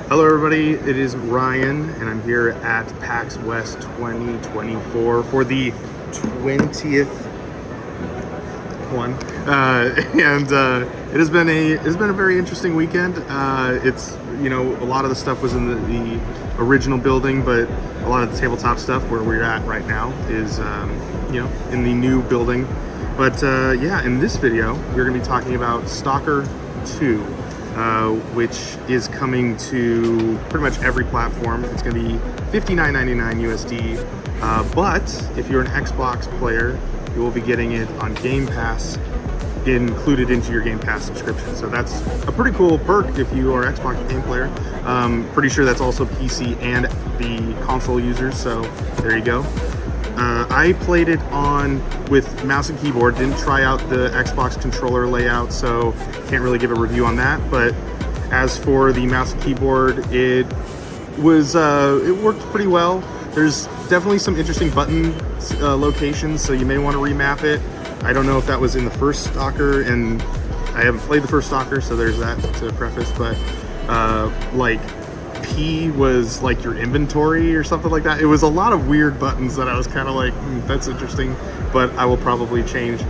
Hello everybody, it is Ryan and I'm here at PAX West 2024 for the 20th one. It has been a very interesting weekend. It's, you know, a lot of the stuff was in the original building, but a lot of the tabletop stuff where we're at right now is you know, in the new building. But yeah, in this video we're going to be talking about S.T.A.L.K.E.R 2. Which is coming to pretty much every platform. It's going to be $59.99 USD, but if you're an Xbox player, you will be getting it on Game Pass, included into your Game Pass subscription. So that's a pretty cool perk if you are an Xbox game player. Pretty sure that's also PC and the console users, so there you go. I played it on with mouse and keyboard, didn't try out the Xbox controller layout, so can't really give a review on that. But as for the mouse and keyboard, it worked pretty well. There's definitely some interesting button locations, so you may want to remap it. I don't know if that was in the first S.T.A.L.K.E.R, and I haven't played the first S.T.A.L.K.E.R, so there's that to preface. But like P was like your inventory or something like that. It was a lot of weird buttons that I was kind of like, that's interesting, but I will probably change.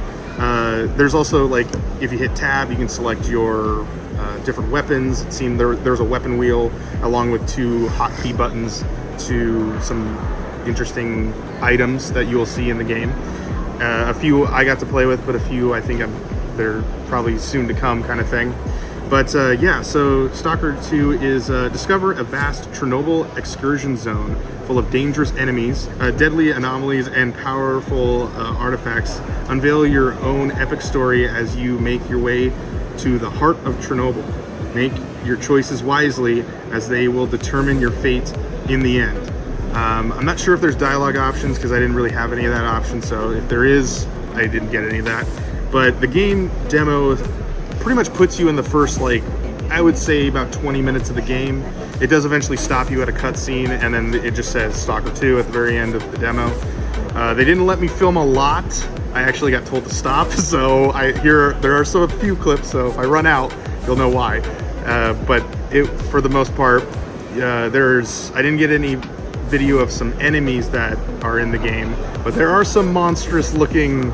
There's also, like, if you hit tab, you can select your different weapons. It seemed there's a weapon wheel along with two hotkey buttons to some interesting items that you'll see in the game. A few I got to play with, but a few I think they're probably soon to come kind of thing. But yeah, so S.T.A.L.K.E.R 2 is discover a vast Chornobyl excursion zone full of dangerous enemies, deadly anomalies, and powerful artifacts. Unveil your own epic story as you make your way to the heart of Chernobyl. Make your choices wisely, as they will determine your fate in the end. I'm not sure if there's dialogue options because I didn't really have any of that option, so if there is, I didn't get any of that. But the game demo pretty much puts you in the first, like, I would say about 20 minutes of the game. It does eventually stop you at a cutscene, and then it just says S.T.A.L.K.E.R 2 at the very end of the demo. They didn't let me film a lot. I actually got told to stop, so there are a few clips, so if I run out, you'll know why. But for the most part, I didn't get any video of some enemies that are in the game, but there are some monstrous looking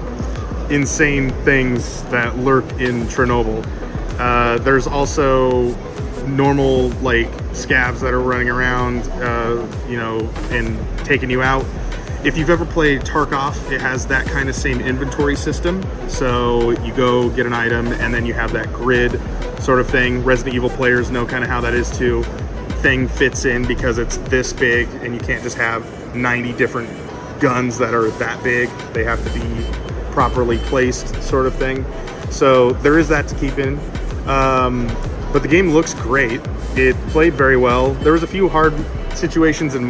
insane things that lurk in Chernobyl. There's also normal, like, scabs that are running around, you know, and taking you out. If you've ever played Tarkov, it has that kind of same inventory system. So you go get an item and then you have that grid sort of thing. Resident Evil players know kind of how that is too. Thing fits in because it's this big, and you can't just have 90 different guns that are that big. They have to be properly placed, sort of thing. So there is that to keep in. But the game looks great. It played very well. There was a few hard situations of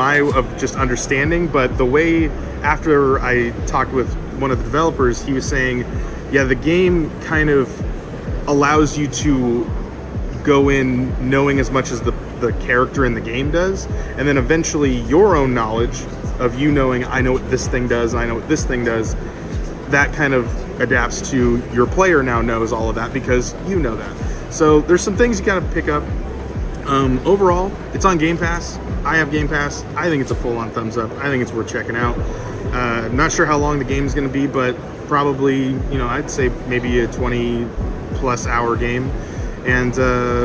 just understanding, but the way, after I talked with one of the developers, he was saying, yeah, the game kind of allows you to go in knowing as much as the character in the game does, and then eventually your own knowledge of you knowing, I know what this thing does, and I know what this thing does, that kind of adapts to your player now knows all of that because you know that. So there's some things you gotta pick up. Overall, it's on Game Pass. I have Game Pass. I think it's a full-on thumbs up. I think it's worth checking out. I'm not sure how long the game is going to be, but probably, you know, I'd say maybe a 20-plus hour game, and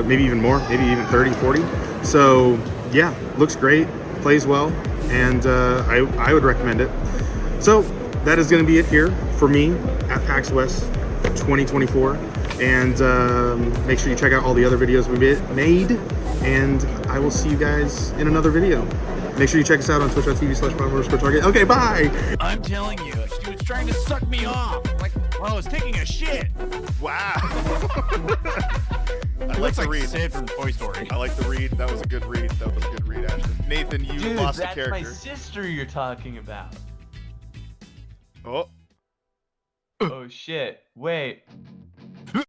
maybe even more, maybe even 30, 40. So yeah, looks great, plays well, and I would recommend it. So that is going to be it here for me at PAX West 2024. And make sure you check out all the other videos we made, and I will see you guys in another video. Make sure you check us out on twitch.tv/Primal Target. Okay, bye! I'm telling you, she was trying to suck me off, like while I was taking a shit. Wow. It looks like Sid from Toy Story. I like the read. That was a good read. Ashton. Nathan, you Dude, lost a that's character. my sister you're talking about. Oh. Oh shit. Wait.